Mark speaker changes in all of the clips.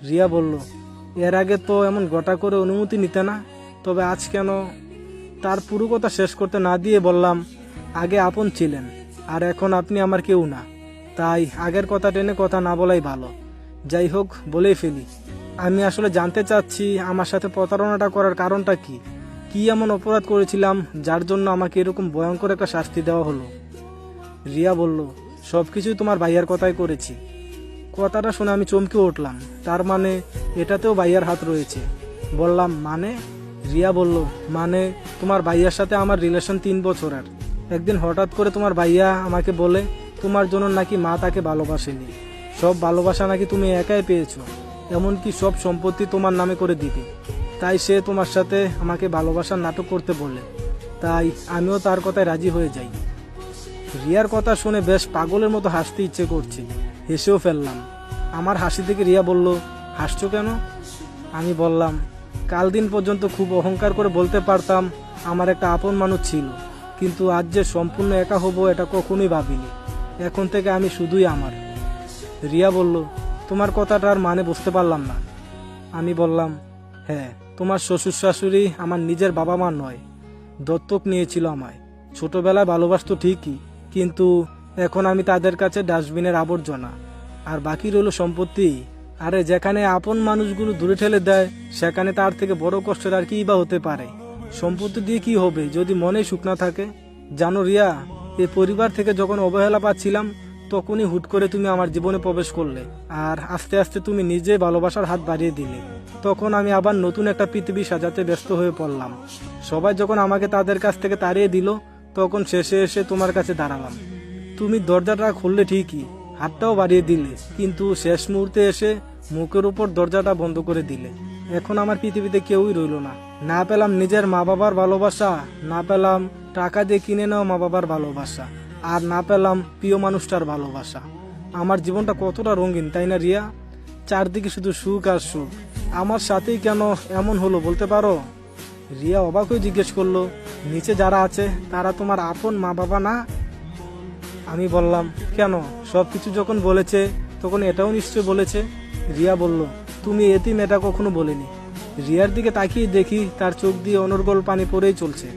Speaker 1: রিয়া বলল, এর আগে তো এমন গোটা করে অনুমতি নিতে না, তবে আজ কেন? তার পুরো কথা শেষ করতে না দিয়ে বললাম, আগে আপন ছিলেন, আর এখন আপনি আমার কেউ না, তাই আগের কথা টেনে কথা না বলাই ভালো। যাই হোক, বলেই ফেলি, আমি আসলে জানতে চাচ্ছি আমার সাথে প্রতারণাটা করার কারণটা কি? কি এমন অপরাধ করেছিলাম যার জন্য আমাকে এরকম ভয়ঙ্কর একটা শাস্তি দেওয়া হলো? রিয়া বলল, সবকিছুই তোমার ভাইয়ার কথাই করেছি। কথাটা শুনে আমি চমকে উঠলাম, তার মানে এটাতেও ভাইয়ার হাত রয়েছে? বললাম, মানে? রিয়া বলল, মানে তোমার ভাইয়ার সাথে আমার রিলেশন 3 বছরের। একদিন হঠাৎ করে তোমার ভাইয়া আমাকে বলে তোমার জন্য নাকি মা তাকে ভালোবাসেনি, সব ভালোবাসা নাকি তুমি একাই পেয়েছো, এমনকি সব সম্পত্তি তোমার নামে করে দিবে। তাই সে তোমার সাথে আমাকে ভালোবাসার নাটক করতে বলে, তাই আমিও তার কথায় রাজি হয়ে যাই। রিয়ার কথা শুনে বেশ পাগলের মতো হাসতে ইচ্ছে করছে, হেসেও ফেললাম। আমার হাসি থেকে রিয়া বলল, হাসছো কেন? আমি বললাম, কাল দিন পর্যন্ত খুব অহংকার করে বলতে পারতাম আমার একটা আপন মানুষ ছিল, কিন্তু আজ যে সম্পূর্ণ একা হব এটা কখনোই ভাবিনি। এখন থেকে আমি শুধুই আমার। রিয়া বলল, তোমার কথাটার মানে বুঝতে পারলাম না। আমি বললাম, হ্যাঁ, তোমার শ্বশুর শাশুড়ি আমার নিজের বাবা মা নয়, দত্তক নিয়েছিল আমায়। ছোটবেলায় ভালোবাসতো ঠিকই, কিন্তু এখন আমি তাদের কাছে ডাস্টবিনের আবর্জনা, আর বাকি রইল সম্পত্তি। আরে যেখানে আপন মানুষগুলো দূরে ঠেলে দেয়, সেখানে তার থেকে বড় কষ্টের আর কি বা হতে পারে? সম্পত্তি দিয়ে কি হবে যদি মনে সুখ না থাকে? জানো রিয়া, এই পরিবার থেকে যখন অবহেলা পাচ্ছিলাম, তখনই হুট করে তুমি আমার জীবনে প্রবেশ করলে, আর আস্তে আস্তে তুমি নিজে ভালোবাসার হাত বাড়িয়ে দিলে। তখন আমি আবার নতুন একটা পৃথিবী সাজাতে ব্যস্ত হয়ে পড়লাম। সবাই যখন আমাকে তাদের কাছ থেকে তাড়িয়ে দিল, তখন শেষে এসে তোমার কাছে দাঁড়ালাম। তুমি দরজাটা খুললে ঠিকই, হাতটাও বাড়িয়ে দিলে, কিন্তু শেষ মুহূর্তে এসে মুখের উপর দরজাটা বন্ধ করে দিলে। এখন আমার পৃথিবীতে কেউই রইল না। না পেলাম নিজের মা বাবার ভালোবাসা, না পেলাম টাকা দিয়ে কিনে নেওয়া মা বাবার ভালোবাসা, আর না পেলাম প্রিয় মানুষটার ভালোবাসা। আমার জীবনটা কতটা রঙিন, তাই না রিয়া? চারদিকে শুধু সুখ আর সুখ। আমার সাথেই কেন এমন হলো বলতে পারো? রিয়া অবাক হয়ে জিজ্ঞেস করলো, নিচে যারা আছে তারা তোমার আপন মা বাবা না? আমি বললাম, কেন? সবকিছু যখন বলেছে তখন এটাও নিশ্চয় বলেছে। রিয়া বলল, তুমি এতিম এটা কখনো বলেনি। রিয়ার দিকে তাকিয়ে দেখি তার চোখ দিয়ে অনর্গল পানি পড়েই চলছে।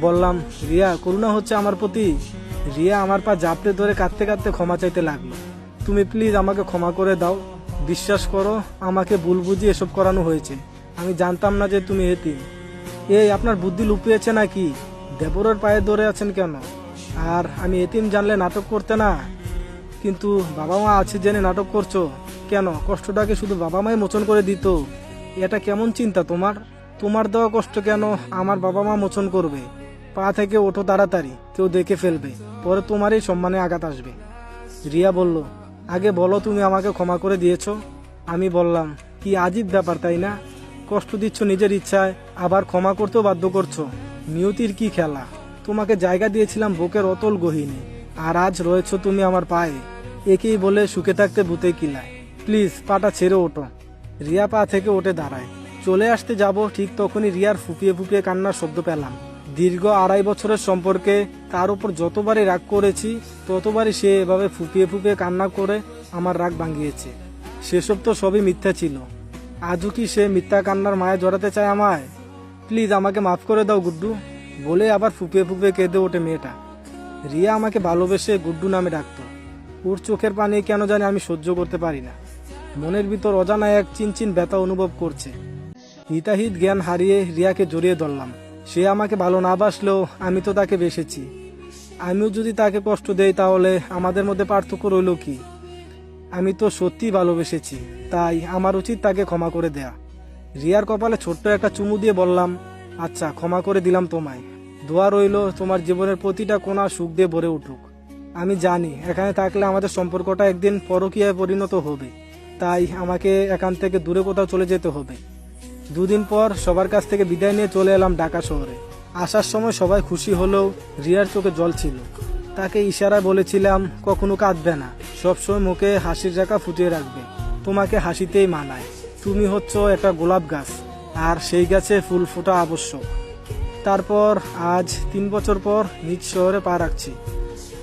Speaker 1: বললাম, রিয়া, করুণা হচ্ছে আমার প্রতি? রিয়া আমার পা জাপটে ধরে কাঁদতে কাঁদতে ক্ষমা চাইতে লাগলো। তুমি প্লিজ আমাকে ক্ষমা করে দাও। বিশ্বাস করো, আমাকে ভুল বুঝিয়ে এসব করানো হয়েছে। আমি জানতাম না যে তুমি এতিম। এই, আপনার বুদ্ধি লুকিয়েছে নাকি? দেবরের পায়ে ধরে আছেন কেন? আর আমি এতিম জানলে নাটক করতে না? কিন্তু বাবা মা আছে জেনে নাটক করছো কেন? কষ্টটাকে শুধু বাবা মাই মোচন করে দিত। এটা কেমন চিন্তা তোমার? তোমার দেওয়া কষ্ট কেন আমার বাবা মা মোচন করবে? পা থেকে ওঠো তাড়াতাড়ি, কেউ দেখে ফেলবে, পরে তোমারই সম্মানে আঘাত আসবে। রিয়া বলল, আগে বলো তুমি আমাকে ক্ষমা করে দিয়েছো? আমি বললাম, কি আজীব ব্যাপার তাই না? কষ্ট দিচ্ছ নিজের ইচ্ছায়, আবার ক্ষমা করতেও বাধ্য করছো। নিয়তির কি খেলা! তোমাকে জায়গা দিয়েছিলাম বুকের অতল গহীনে, আর আজ রয়েছো তুমি আমার পায়ে। একেই বলে সুখে থাকতে ভূতে কিলায়। প্লিজ পাটা ছেড়ে ওঠো। রিয়া পা থেকে উঠে দাঁড়ায়। চলে আসতে যাব, ঠিক তখনই রিয়ার ফুপিয়ে ফুপিয়ে কান্নার শব্দ পেলাম। দীর্ঘ 2.5 বছরের সম্পর্কে তার উপর যতবারই রাগ করেছি, ততবারই সে এভাবে ফুপিয়ে ফুপিয়ে কান্না করে আমার রাগ ভাঙিয়েছে। সেসব তো সবই মিথ্যা ছিল। আজও কি সে মিথ্যা কান্নার মায়া জড়াতে চায় আমায়? প্লিজ আমাকে মাফ করে দাও গুড্ডু, বলে আবার ফুপিয়ে ফুপিয়ে কেঁদে ওঠে মেয়েটা। রিয়া আমাকে ভালোবেসে গুড্ডু নামে ডাকতো। ওর চোখের পানি কেন জানি আমি সহ্য করতে পারি না। মনের ভিতর অজানা এক চিনচিন ব্যথা অনুভব করছে। হিতাহিত জ্ঞান হারিয়ে রিয়াকে জড়িয়ে ধরলাম। সে আমাকে ভালো না বাসলেও আমি তো তাকে বেসেছি। আমিও যদি তাকে কষ্ট দেই তাহলে আমাদের মধ্যে পার্থক্য রইল কি? আমি তো সত্যিই ভালোবেসেছি, তাই আমার উচিত তাকে ক্ষমা করে দেয়া। রিয়ার কপালে ছোট্ট একটা চুমু দিয়ে বললাম, আচ্ছা, ক্ষমা করে দিলাম তোমায়। দোয়া রইল তোমার জীবনের প্রতিটা কোণা সুখ দিয়ে ভরে উঠুক। আমি জানি এখানে থাকলে আমাদের সম্পর্কটা একদিন পরকীয়ায় পরিণত হবে, তাই আমাকে এখান থেকে দূরে কোথাও চলে যেতে হবে। 2 দিন পর সবার কাছ থেকে বিদায় নিয়ে চলে এলাম ঢাকা শহরে। আসার সময় সবাই খুশি হলেও রিয়ার চোখে জল ছিল। তাকে ইশারায় বলেছিলাম কখনো কাঁদবে না, সবসময় মুখে হাসির রেখা ফুটিয়ে রাখবে। তোমাকে হাসিতেই মানায়। তুমি হচ্ছ একটা গোলাপ গাছ, আর সেই গাছে ফুল ফোটা আবশ্যক। তারপর আজ 3 বছর পর নিজ শহরে পা রাখছি।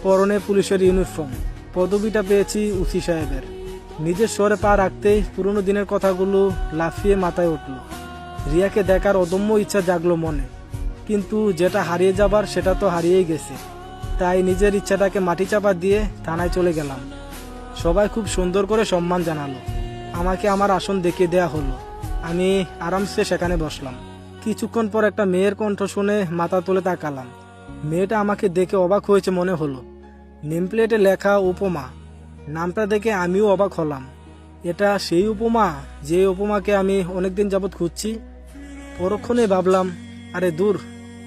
Speaker 1: পরনে পুলিশের ইউনিফর্ম, পদবিটা পেয়েছি ওসি সাহেবের। নিজের শহরে পা রাখতেই পুরনো দিনের কথাগুলো লাফিয়ে মাথায় উঠল। রিয়াকে দেখার অদম্য ইচ্ছা জাগলো মনে, কিন্তু যেটা হারিয়ে যাবার সেটা তো হারিয়েই গেছে। তাই নিজের ইচ্ছাটাকে মাটি চাপা দিয়ে থানায় চলে গেলাম। সবাই খুব সুন্দর করে সম্মান জানালো। আমাকে আমার আসন দেখিয়ে দেয়া হলো। আমি আরামসে সেখানে বসলাম। কিছুক্ষণ পর একটা মেয়ের কণ্ঠ শুনে মাথা তুলে তাকালাম। মেয়েটা আমাকে দেখে অবাক হয়েছে মনে হলো। নেমপ্লেটে লেখা উপমা। নামটা দেখে আমিও অবাক হলাম। এটা সেই উপমা, যে উপমাকে আমি অনেকদিন যাবৎ খুঁজছি। পরক্ষণে ভাবলাম, আরে দূর,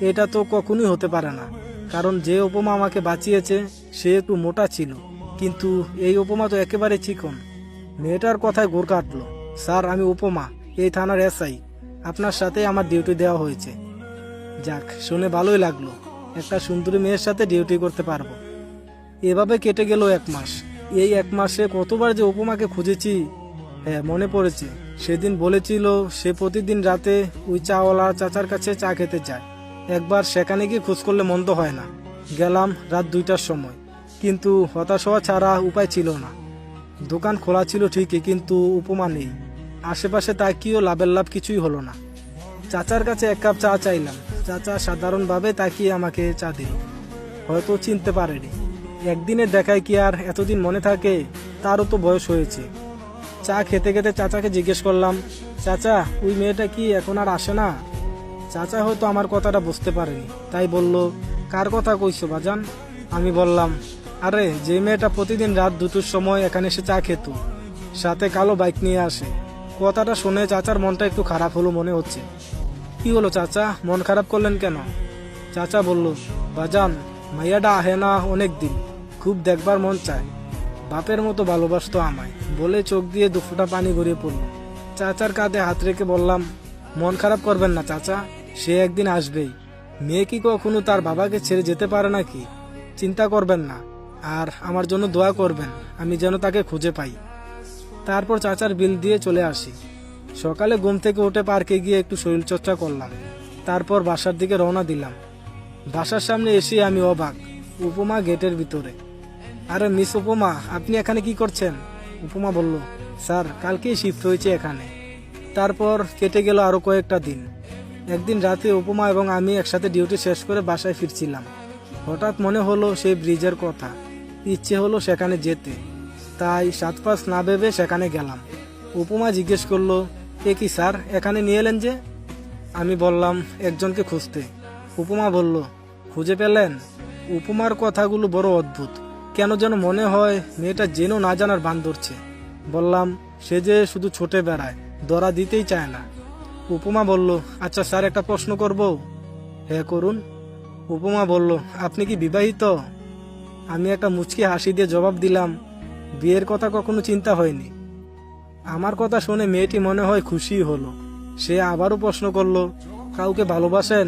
Speaker 1: এটা তো কখনোই হতে পারে না। কারণ যে উপমা আমাকে বাঁচিয়েছে সে একটু মোটা ছিল, কিন্তু এই উপমা তো একেবারে চিকন। মেয়েটার কথায় ঘোর কাটলো। স্যার, আমি উপমা, এই থানার এসআই। আপনার সাথে আমার ডিউটি দেওয়া হয়েছে। যাক, শুনে ভালোই লাগলো। একটা সুন্দরী মেয়ের সাথে ডিউটি করতে পারবো। এভাবে কেটে গেল 1 মাস। এই 1 মাসে কতবার যে উপমাকে খুঁজেছি। হ্যাঁ, মনে পড়েছে, সেদিন বলেছিল সে প্রতিদিন রাতে ওই চাওয়ালা চাচার কাছে চা খেতে যায়। একবার সেখানে গিয়ে খোঁজ করলে মন্দ হয় না। গেলাম রাত 2টার সময়, কিন্তু হতাশ হওয়া ছাড়া উপায় ছিল না। দোকান খোলা ছিল ঠিকই, কিন্তু উপমা নেই। আশেপাশে তাকিয়েও লাভের লাভ কিছুই হলো না। চাচার কাছে 1 কাপ চা চাইলাম। চাচা সাধারণভাবে তাকিয়ে আমাকে চা দিল। হয়তো চিনতে পারেনি। একদিনের দেখায় কি আর এতদিন মনে থাকে? তারও তো বয়স হয়েছে। চা খেতে খেতে চাচাকে জিজ্ঞেস করলাম, চাচা, ওই মেয়েটা কি এখন আর আসে না? চাচা হয়তো আমার কথাটা বুঝতে পারেনি, তাই বলল, কার কথা কইছো বাজান? আমি বললাম, আরে যে মেয়েটা প্রতিদিন রাত 2টোর সময় এখানে এসে চা খেত, সাথে কালো বাইক নিয়ে আসে। কথাটা শুনে চাচার মনটা একটু খারাপ হলো মনে হচ্ছে। কি হলো চাচা, মন খারাপ করলেন কেন? চাচা বলল, বাজান, মাইয়াটা আহে না অনেক দিন, খুব দেখবার মন চায়। বাপের মতো ভালোবাসতো আমায়, বলে চোখ দিয়ে 2 ফোঁটা পানি গড়িয়ে পড়ল। চাচার কাঁধে হাত রেখে বললাম, মন খারাপ করবেন না চাচা, সে একদিন আসবেই। মেয়ে কি কখনো তার বাবাকে ছেড়ে যেতে পারে নাকি? চিন্তা করবেন না, আর আমার জন্য দোয়া করবেন, আমি যেন তাকে খুঁজে পাই। তারপর চাচার বিল দিয়ে চলে আসি। সকালে ঘুম থেকে উঠে পার্কে গিয়ে একটু শরীরচর্চা করলাম। তারপর বাসার দিকে রওনা দিলাম। বাসার সামনে এসে আমি অবাক, উপমা গেটের ভিতরে। আরে মিস উপমা, আপনি এখানে কি করছেন? উপমা বলল, স্যার, কালকেই শিফট হয়েছে এখানে। তারপর কেটে গেল আরো কয়েকটা দিন। একদিন রাতে উপমা এবং আমি একসাথে ডিউটি শেষ করে বাসায় ফিরছিলাম। হঠাৎ মনে হলো সেই ব্রিজের কথা। ইচ্ছে হলো সেখানে যেতে, তাই 7-5 না ভেবে সেখানে গেলাম। উপমা জিজ্ঞেস করলো, এ কি স্যার, এখানে নিয়ে এলেন যে? আমি বললাম, একজনকে খুঁজতে। উপমা বলল, খুঁজে পেলেন? উপমার কথাগুলো বড় অদ্ভুত, কেন যেন মনে হয় মেয়েটা যেন না জানার ভান ধরছে। বললাম, সে যে শুধু ছোটে বেড়ায়, ধরা দিতেই চায় না। উপমা বলল, আচ্ছা স্যার, একটা প্রশ্ন করব? হ্যাঁ, করুন। উপমা বলল, আপনি কি বিবাহিত? আমি একটা মুচকি হাসি দিয়ে জবাব দিলাম, বিয়ের কথা কখনো চিন্তা হয়নি। আমার কথা শুনে মেয়েটি মনে হয় খুশি হলো। সে আবারও প্রশ্ন করলো, কাউকে ভালোবাসেন?